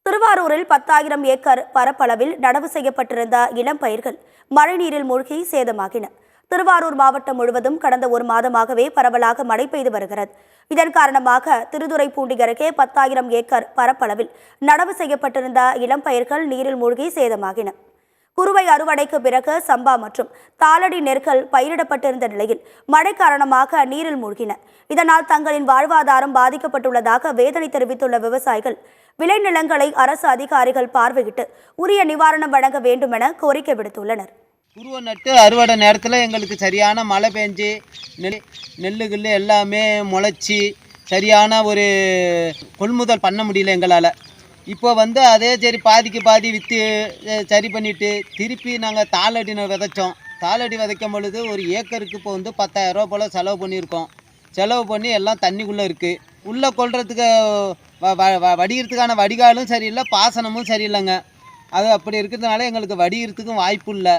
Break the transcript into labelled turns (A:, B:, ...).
A: திருவாரூரில் 10,000 ஏக்கர் பரப்பளவில் நடவு செய்யப்பட்டிருந்த இளம் பயிர்கள் மழைநீரில் மூழ்கி சேதமாகின. திருவாரூர் மாவட்டம் முழுவதும் கடந்த ஒரு மாதமாகவே பரவலாக மழை பெய்து வருகிறது. இதன் காரணமாக திருத்துறைப்பூண்டி அருகே 10,000 ஏக்கர் பரப்பளவில் நடவு செய்யப்பட்டிருந்த இளம் பயிர்கள் நீரில் மூழ்கி சேதமாகின. குறுவை அறுவடைக்கு பிறகு சம்பா மற்றும் தாளடி நெற்கள் பயிரிடப்பட்டிருந்த நிலையில் மழை காரணமாக நீரில் மூழ்கின. இதனால் தங்களின் வாழ்வாதாரம் பாதிக்கப்பட்டுள்ளதாக வேதனை தெரிவித்துள்ள விவசாயிகள் விளைநிலங்களை அரசு அதிகாரிகள் பார்வையிட்டு உரிய நிவாரணம் வழங்க வேண்டும் என கோரிக்கை விடுத்துள்ளனர்.
B: குருவை நட்டு அறுவடை நேரத்தில் எங்களுக்கு சரியான மழை பெஞ்சு நெல்லுகள் எல்லாமே முளைச்சி சரியான ஒரு கொள்முதல் பண்ண முடியல எங்களால். இப்போ அதே சரி பாதிக்கு பாதி விற்று சரி பண்ணிவிட்டு திருப்பி நாங்கள் தாளடி விதைச்சோம். தாளடி விதைக்கும் பொழுது ஒரு ஏக்கருக்கு இப்போ 10,000 ரூபா போல் செலவு பண்ணியிருக்கோம். செலவு பண்ணி எல்லாம் தண்ணிக்குள்ளே இருக்குது. உள்ளே கொள்றதுக்கு வடிகிறதுக்கான வடிகாலும் சரியில்லை, பாசனமும் சரியில்லைங்க. அது அப்படி இருக்கிறதுனால எங்களுக்கு வடிகிறதுக்கும் வாய்ப்பு இல்லை.